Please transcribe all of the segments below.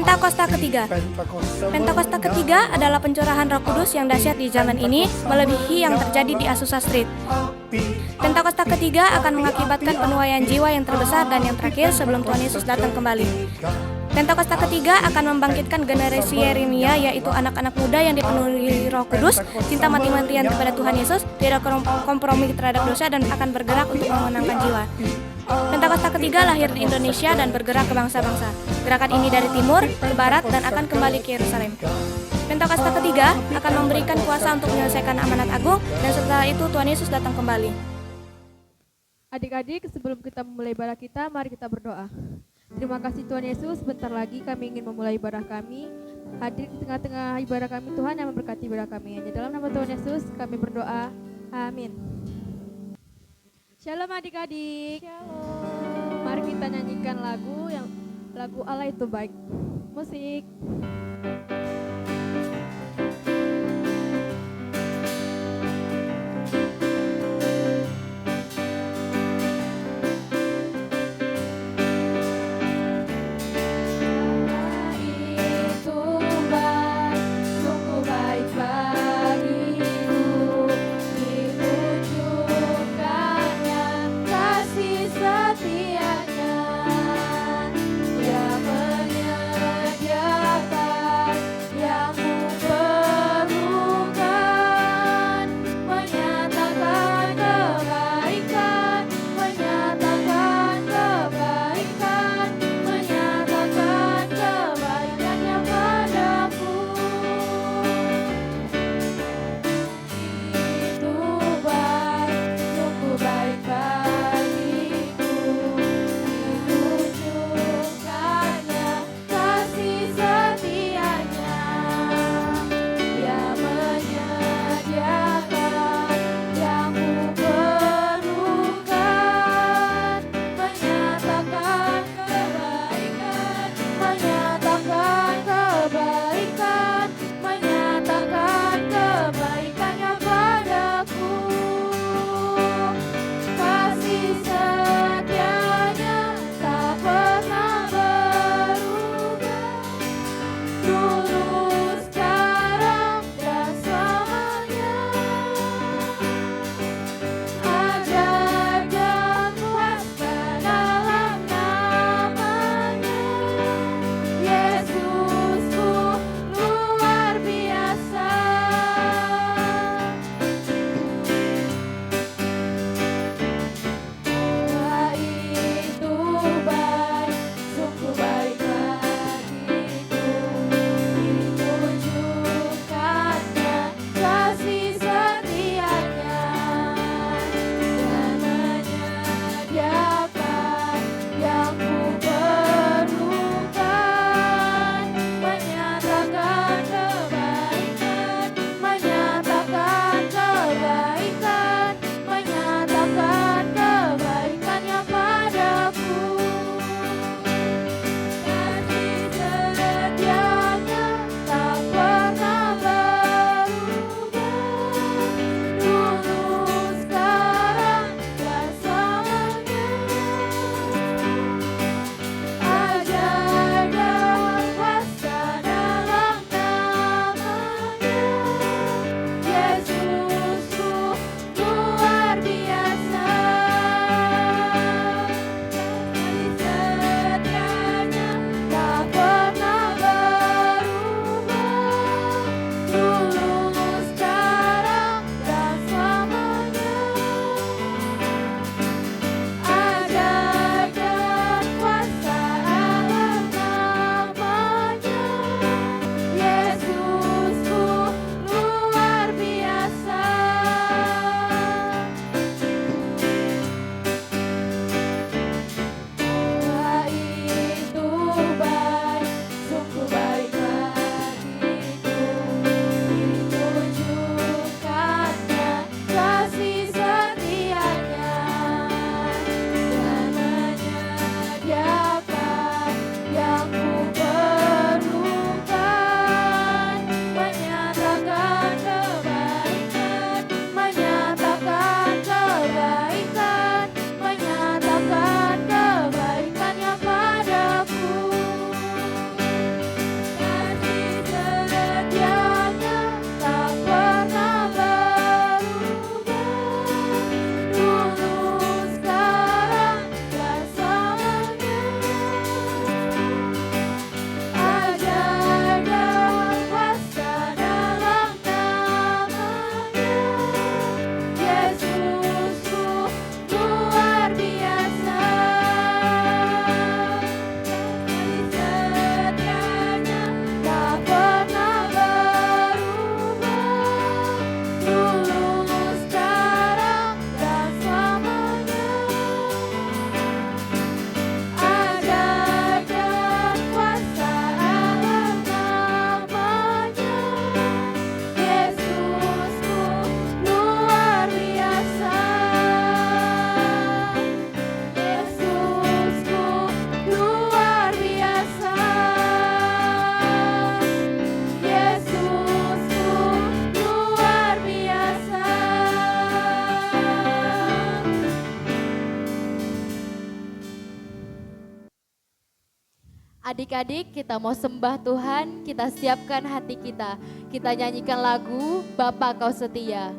Pentakosta ketiga. Pentakosta ketiga adalah pencurahan Roh Kudus yang dahsyat di zaman ini, melebihi yang terjadi di Azusa Street. Pentakosta ketiga akan mengakibatkan penuaian jiwa yang terbesar dan yang terakhir sebelum Tuhan Yesus datang kembali. Pentakosta ketiga akan membangkitkan generasi Yeremia, yaitu anak-anak muda yang dipenuhi Roh Kudus, cinta mati-matian kepada Tuhan Yesus, tidak kompromi terhadap dosa, dan akan bergerak untuk memenangkan jiwa. Pentakosta ketiga lahir di Indonesia dan bergerak ke bangsa-bangsa. Gerakan ini dari timur ke barat dan akan kembali ke Yerusalem. Pentakosta ketiga akan memberikan kuasa untuk menyelesaikan amanat agung, dan setelah itu Tuhan Yesus datang kembali. Adik-adik, sebelum kita memulai ibadah kita, mari kita berdoa. Terima kasih Tuhan Yesus, sebentar lagi kami ingin memulai ibadah kami. Hadir di tengah-tengah ibadah kami, Tuhan yang memberkati ibadah kami. Hanya dalam nama Tuhan Yesus kami berdoa. Amin. Shalom adik-adik. Shalom. Mari kita nyanyikan lagu Allah itu baik. Musik. Dia menyediakan Adik-adik, kita mau sembah Tuhan, kita siapkan hati kita. Kita nyanyikan lagu Bapa Kau Setia.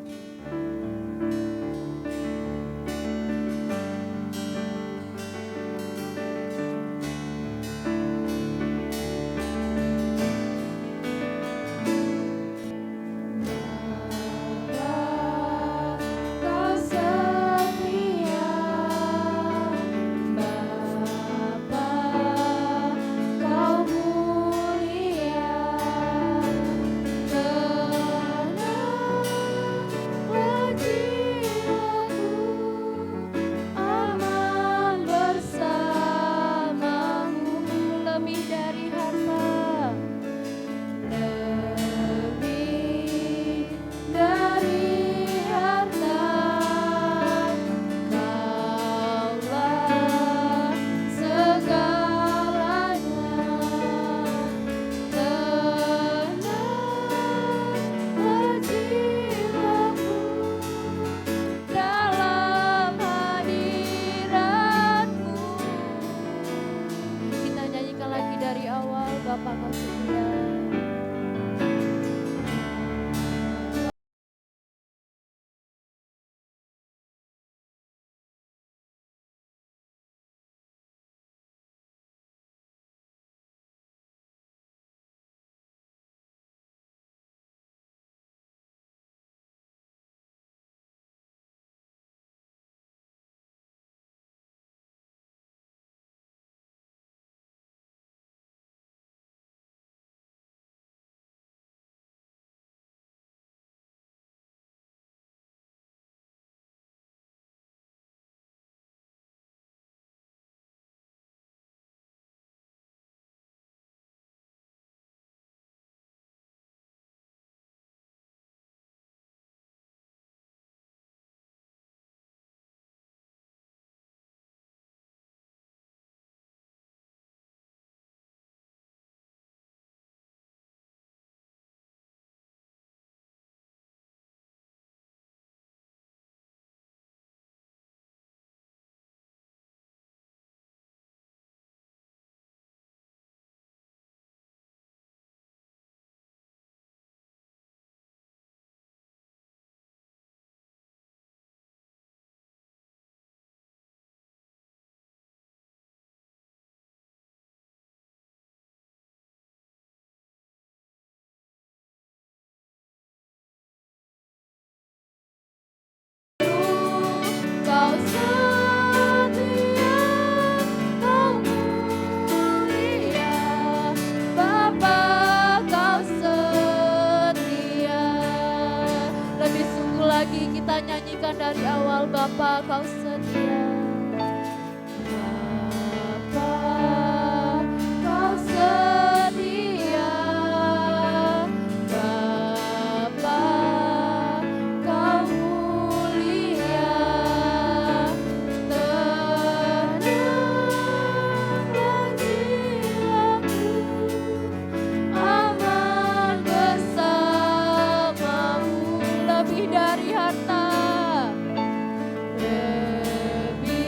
Nyanyikan dari awal, Bapa Kau setia. Bapa Kau setia. Bapa Kau mulia. Tenanglah jiwaku, aman bersamamu. Lebih dari harta, lebih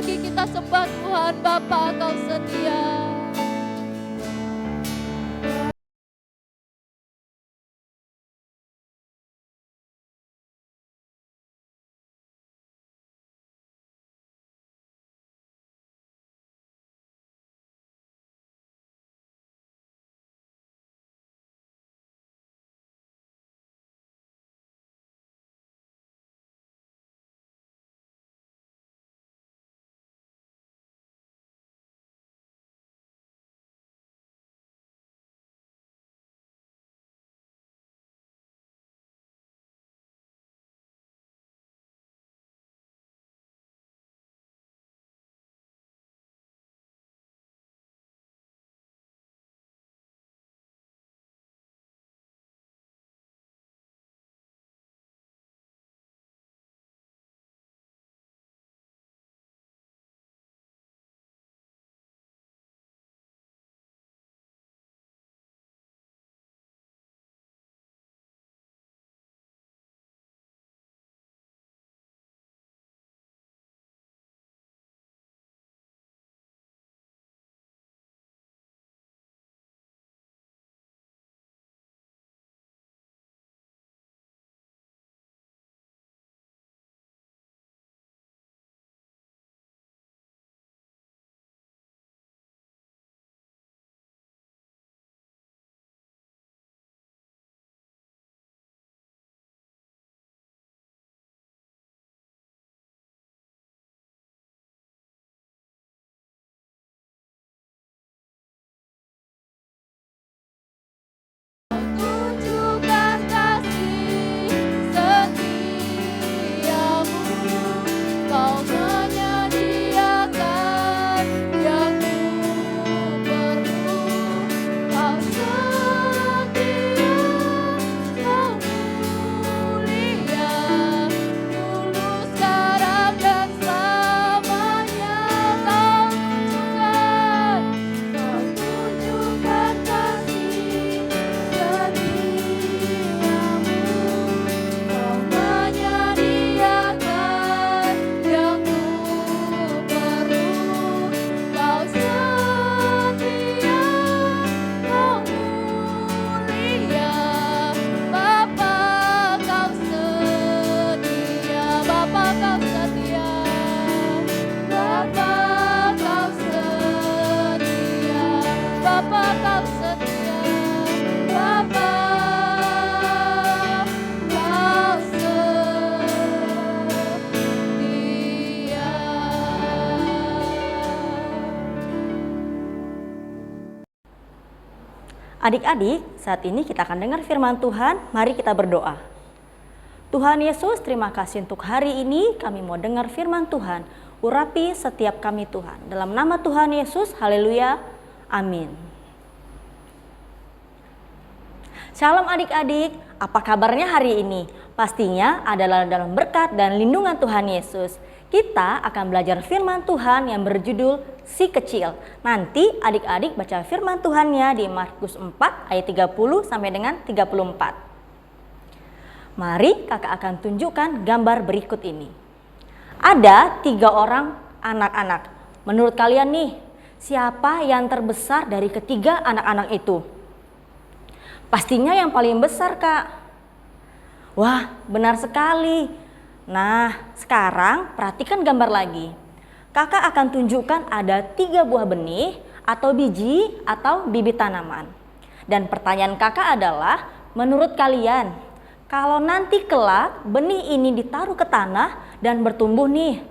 lagi kita sembah Tuhan, Bapa Kau setia. Tunjukkan kasih setiamu, Kau menyediakan yang ku perlu. Kau setia, Kau mulia, dulu, sekarang, dan selamanya. Kau tunjukkan kasih setiamu, Kau menyediakan yang ku perlu. Kau setia, Kau mulia, Bapa Kau setia, Bapa Kau setia, Bapa Kau setia, Bapa Kau setia, Bapa Kau setia. Adik-adik, saat ini kita akan dengar firman Tuhan. Mari kita berdoa. Tuhan Yesus, terima kasih untuk hari ini kami mau dengar firman Tuhan. Urapi setiap kami Tuhan. Dalam nama Tuhan Yesus, haleluya, amin. Shalom adik-adik, apa kabarnya hari ini? Pastinya adalah dalam berkat dan lindungan Tuhan Yesus. Kita akan belajar firman Tuhan yang berjudul Si Kecil. Nanti adik-adik baca firman Tuhannya di Markus 4 ayat 30 sampai dengan 34. Mari kakak akan tunjukkan gambar berikut ini. Ada 3 orang anak-anak. Menurut kalian nih, siapa yang terbesar dari ketiga anak-anak itu? Pastinya yang paling besar, Kak. Wah, benar sekali. Nah, sekarang perhatikan gambar lagi. Kakak akan tunjukkan ada 3 buah benih atau biji atau bibit tanaman. Dan pertanyaan kakak adalah, menurut kalian, kalau nanti kelak benih ini ditaruh ke tanah dan bertumbuh nih,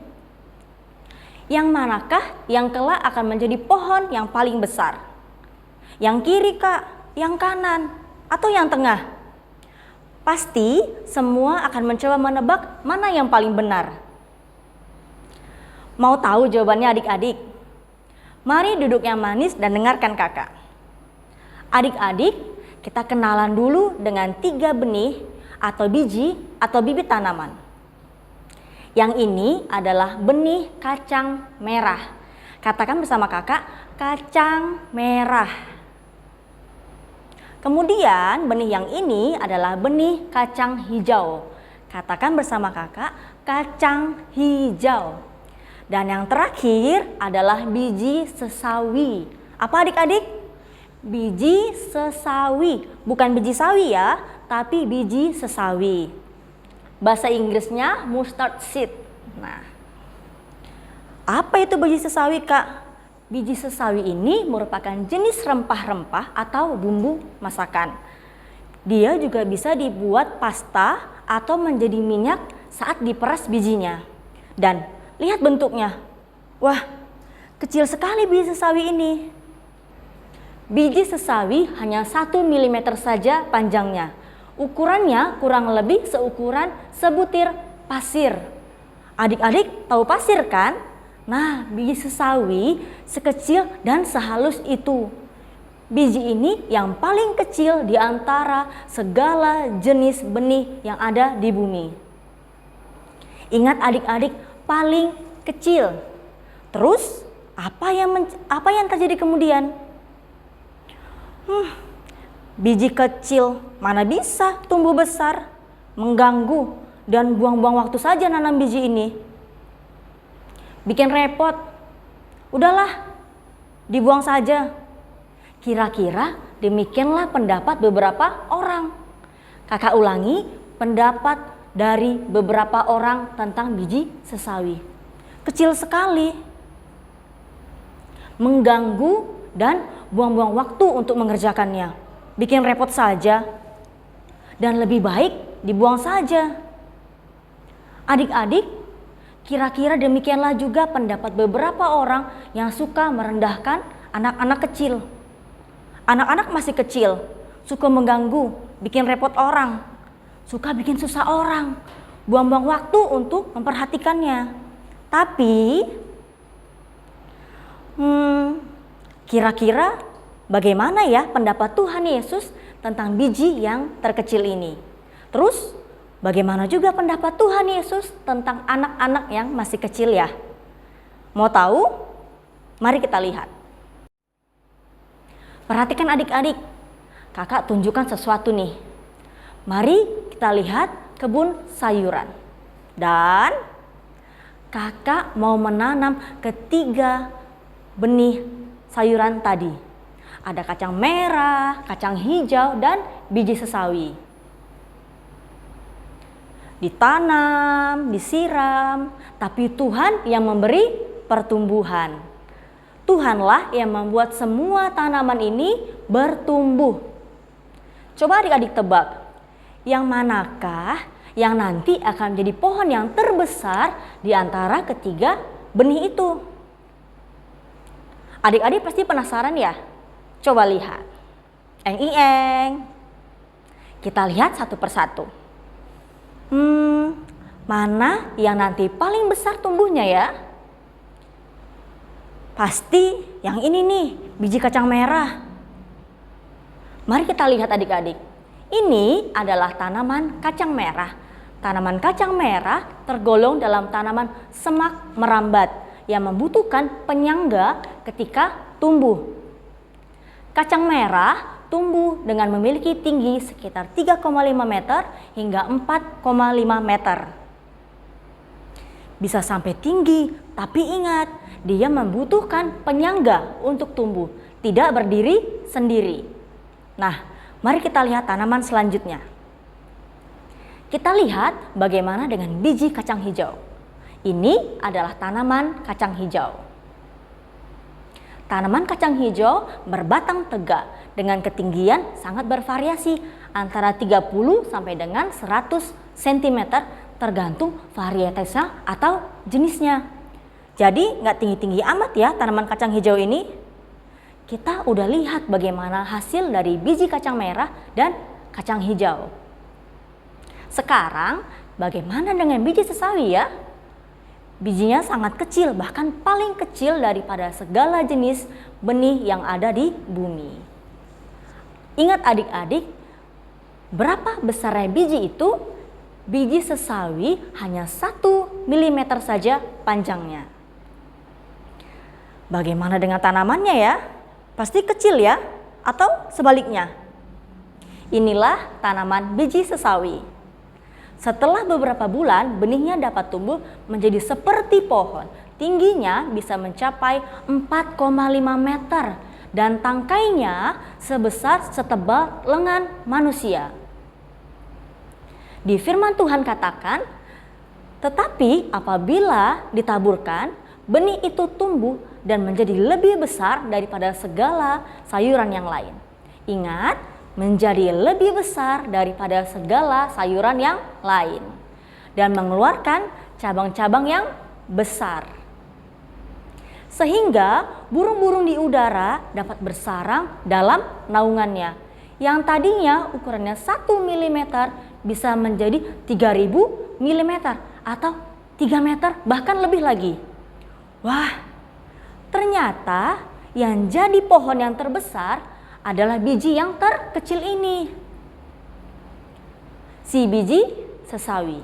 yang manakah yang kelak akan menjadi pohon yang paling besar? Yang kiri, Kak, yang kanan, atau yang tengah? Pasti semua akan mencoba menebak mana yang paling benar. Mau tahu jawabannya adik-adik? Mari duduk yang manis dan dengarkan kakak. Adik-adik, kita kenalan dulu dengan 3 benih atau biji atau bibit tanaman. Yang ini adalah benih kacang merah. Katakan bersama kakak, kacang merah. Kemudian benih yang ini adalah benih kacang hijau. Katakan bersama kakak, kacang hijau. Dan yang terakhir adalah biji sesawi. Apa adik-adik? Biji sesawi, bukan biji sawi ya, tapi biji sesawi. Bahasa Inggrisnya mustard seed. Nah, apa itu biji sesawi, Kak? Biji sesawi ini merupakan jenis rempah-rempah atau bumbu masakan. Dia juga bisa dibuat pasta atau menjadi minyak saat diperas bijinya. Dan lihat bentuknya. Wah, kecil sekali biji sesawi ini. Biji sesawi hanya 1 mm saja panjangnya. Ukurannya kurang lebih seukuran sebutir pasir. Adik-adik tahu pasir kan? Nah, biji sesawi sekecil dan sehalus itu. Biji ini yang paling kecil di antara segala jenis benih yang ada di bumi. Ingat adik-adik, paling kecil. Terus apa yang terjadi kemudian? Biji kecil mana bisa tumbuh besar, mengganggu dan buang-buang waktu saja nanam biji ini. Bikin repot. Udahlah, dibuang saja. Kira-kira demikianlah pendapat beberapa orang. Kakak ulangi, pendapat dari beberapa orang tentang biji sesawi. Kecil sekali, mengganggu dan buang-buang waktu untuk mengerjakannya. Bikin repot saja, dan lebih baik dibuang saja. Adik-adik, kira-kira demikianlah juga pendapat beberapa orang yang suka merendahkan anak-anak kecil. Anak-anak masih kecil, suka mengganggu, bikin repot orang, suka bikin susah orang, buang-buang waktu untuk memperhatikannya. Tapi, kira-kira bagaimana ya pendapat Tuhan Yesus tentang biji yang terkecil ini? Terus, bagaimana juga pendapat Tuhan Yesus tentang anak-anak yang masih kecil ya? Mau tahu? Mari kita lihat. Perhatikan adik-adik, kakak tunjukkan sesuatu nih. Mari kita lihat kebun sayuran. Dan kakak mau menanam ketiga benih sayuran tadi. Ada kacang merah, kacang hijau, dan biji sesawi. Ditanam, disiram, tapi Tuhan yang memberi pertumbuhan. Tuhanlah yang membuat semua tanaman ini bertumbuh. Coba adik-adik tebak, yang manakah yang nanti akan menjadi pohon yang terbesar di antara ketiga benih itu? Adik-adik pasti penasaran ya? Coba lihat. Eng-eng. Kita lihat satu persatu. Mana yang nanti paling besar tumbuhnya ya? Pasti yang ini nih, biji kacang merah. Mari kita lihat adik-adik. Ini adalah tanaman kacang merah. Tanaman kacang merah tergolong dalam tanaman semak merambat yang membutuhkan penyangga ketika tumbuh. Kacang merah tumbuh dengan memiliki tinggi sekitar 3,5 meter hingga 4,5 meter. Bisa sampai tinggi, tapi ingat, dia membutuhkan penyangga untuk tumbuh, tidak berdiri sendiri. Nah, mari kita lihat tanaman selanjutnya. Kita lihat bagaimana dengan biji kacang hijau. Ini adalah tanaman kacang hijau. Tanaman kacang hijau berbatang tegak dengan ketinggian sangat bervariasi antara 30 sampai dengan 100 cm tergantung varietasnya atau jenisnya. Jadi nggak tinggi-tinggi amat ya tanaman kacang hijau ini. Kita udah lihat bagaimana hasil dari biji kacang merah dan kacang hijau. Sekarang bagaimana dengan biji sesawi ya? Bijinya sangat kecil, bahkan paling kecil daripada segala jenis benih yang ada di bumi. Ingat adik-adik, berapa besarnya biji itu? Biji sesawi hanya 1 mm saja panjangnya. Bagaimana dengan tanamannya ya? Pasti kecil ya? Atau sebaliknya? Inilah tanaman biji sesawi. Setelah beberapa bulan, benihnya dapat tumbuh menjadi seperti pohon, tingginya bisa mencapai 4,5 meter dan tangkainya sebesar setebal lengan manusia. Di firman Tuhan katakan, tetapi apabila ditaburkan, benih itu tumbuh dan menjadi lebih besar daripada segala sayuran yang lain. Ingat, menjadi lebih besar daripada segala sayuran yang lain dan mengeluarkan cabang-cabang yang besar. Sehingga burung-burung di udara dapat bersarang dalam naungannya. Yang tadinya ukurannya 1 mm bisa menjadi 3000 mm atau 3 meter bahkan lebih lagi. Wah, ternyata yang jadi pohon yang terbesar adalah biji yang terkecil ini. Si biji sesawi.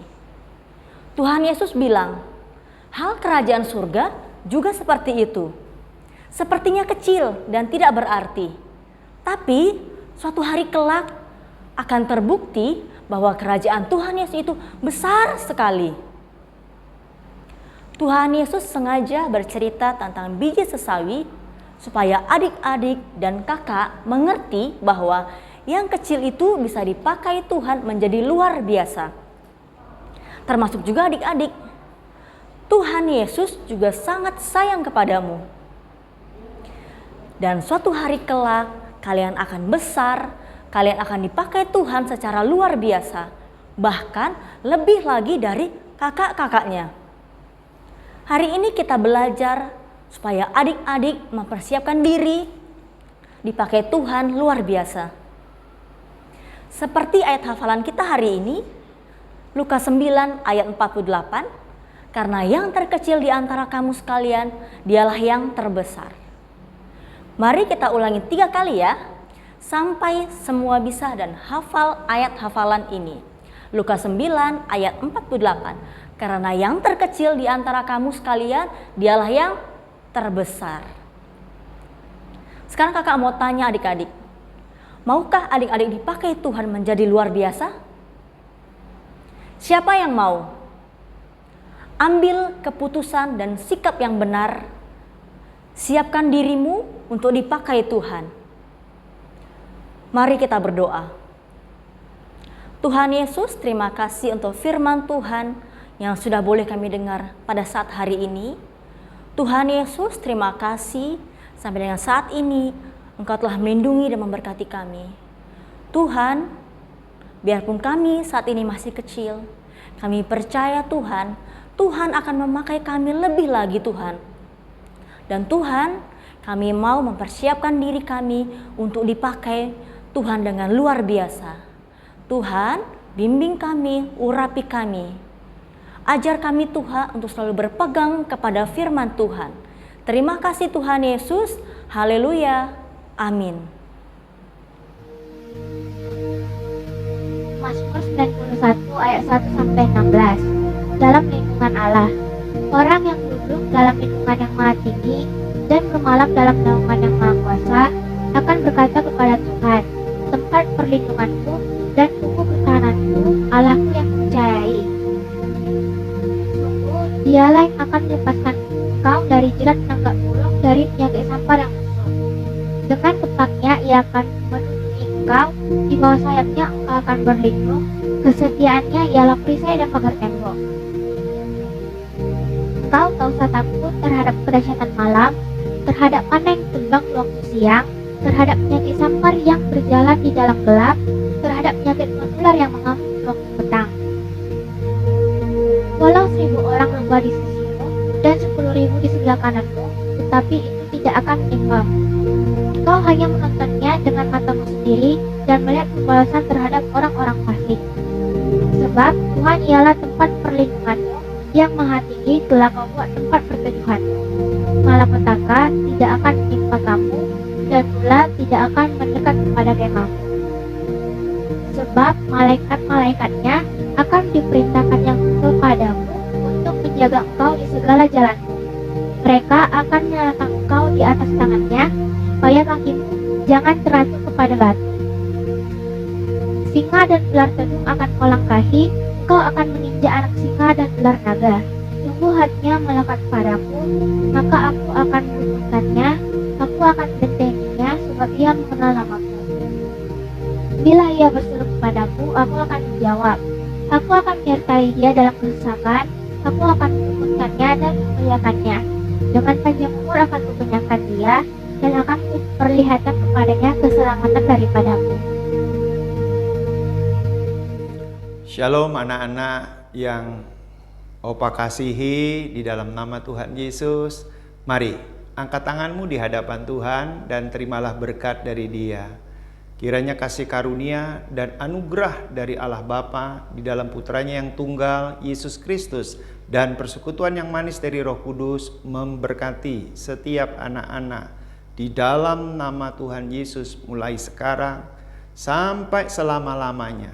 Tuhan Yesus bilang, hal kerajaan surga juga seperti itu. Sepertinya kecil dan tidak berarti. Tapi suatu hari kelak akan terbukti bahwa kerajaan Tuhan Yesus itu besar sekali. Tuhan Yesus sengaja bercerita tentang biji sesawi supaya adik-adik dan kakak mengerti bahwa yang kecil itu bisa dipakai Tuhan menjadi luar biasa. Termasuk juga adik-adik. Tuhan Yesus juga sangat sayang kepadamu. Dan suatu hari kelak kalian akan besar, kalian akan dipakai Tuhan secara luar biasa. Bahkan lebih lagi dari kakak-kakaknya. Hari ini kita belajar supaya adik-adik mempersiapkan diri dipakai Tuhan luar biasa. Seperti ayat hafalan kita hari ini, Lukas 9 ayat 48, karena yang terkecil di antara kamu sekalian, dialah yang terbesar. Mari kita ulangi 3 kali ya, sampai semua bisa dan hafal ayat hafalan ini. Lukas 9 ayat 48, karena yang terkecil di antara kamu sekalian, dialah yang terbesar. Sekarang kakak mau tanya adik-adik, maukah adik-adik dipakai Tuhan menjadi luar biasa? Siapa yang mau? Ambil keputusan dan sikap yang benar. Siapkan dirimu untuk dipakai Tuhan. Mari kita berdoa. Tuhan Yesus, terima kasih untuk firman Tuhan yang sudah boleh kami dengar pada saat hari ini. Tuhan Yesus, terima kasih sampai dengan saat ini Engkau telah melindungi dan memberkati kami. Tuhan, biarpun kami saat ini masih kecil, kami percaya Tuhan, Tuhan akan memakai kami lebih lagi Tuhan. Dan Tuhan, kami mau mempersiapkan diri kami untuk dipakai Tuhan dengan luar biasa. Tuhan, bimbing kami, urapi kami. Ajar kami Tuhan untuk selalu berpegang kepada firman Tuhan. Terima kasih Tuhan Yesus. Haleluya. Amin. Mazmur 91 ayat 1 sampai 16. Dalam lindungan Allah. Orang yang duduk dalam lindungan yang Maha Tinggi dan bermalam dalam naungan yang Maha Kuasa akan berkata kepada Tuhan, tempat perlindunganku dan buku pertahananku, Allahku yang percayai. Sungguh, Dialah yang akan melepaskan engkau dari jerat penangkap burung, dari penyakit sampar yang musuh. Dengan kepaknya ia akan melindungi engkau, di bawah sayapnya engkau akan berlindung, kesetiaannya ialah perisai dan pagar tembok. Engkau tak usah takut terhadap kedahsyatan malam, terhadap panah yang terbang waktu siang, terhadap penyakit sampar yang berjalan di dalam gelap, terhadap penyakit menular yang mengamuk waktu petang. Walau 1000 orang lembah di sisimu dan 10.000 di sebelah kananmu, tetapi itu tidak akan menimpamu. Engkau hanya menontonnya dengan matamu sendiri dan melihat pembalasan terhadap orang-orang fasik. Sebab Tuhan ialah tempat perlindunganmu, yang Maha Tinggi telah kau buat tempat perteduhanmu. Malapetaka tidak akan menimpa kamu, dan ular tidak akan mendekat kepada kemahmu. Sebab malaikat-malaikatnya akan diperintahkannya kepadamu untuk menjaga engkau di segala jalanmu. Mereka akan menyalakan engkau di atas tangannya, supaya kakimu jangan terjatuh kepada batu. Singa dan ular tedung akan kau langkahi, engkau akan menginjak anak singa dan ular naga. sungguh hatinya melekat padaku, maka aku akan kuduskannya, aku akan bentenginya, sebab ia mengenal namaku. Bila ia berseru kepadaku, aku akan menjawab. Aku akan menyertai dia dalam kesesakan, aku akan menguatkannya dan memuliakannya. Dengan panjang umur akan kukenyangkan dia, dan akan kuperlihatkan kepadanya keselamatan daripadaku. Shalom anak-anak yang Opa kasihi di dalam nama Tuhan Yesus. Mari angkat tanganmu di hadapan Tuhan dan terimalah berkat dari Dia. Kiranya kasih karunia dan anugerah dari Allah Bapa di dalam putranya yang tunggal, Yesus Kristus, dan persekutuan yang manis dari Roh Kudus memberkati setiap anak-anak di dalam nama Tuhan Yesus mulai sekarang sampai selama-lamanya.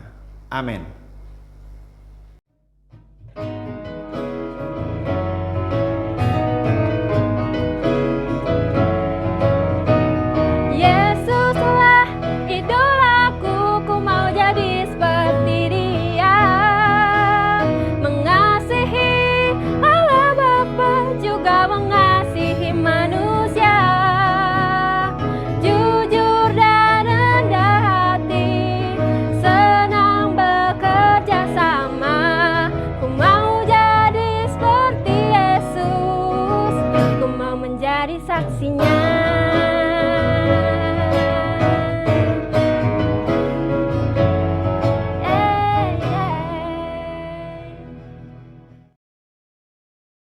Amin.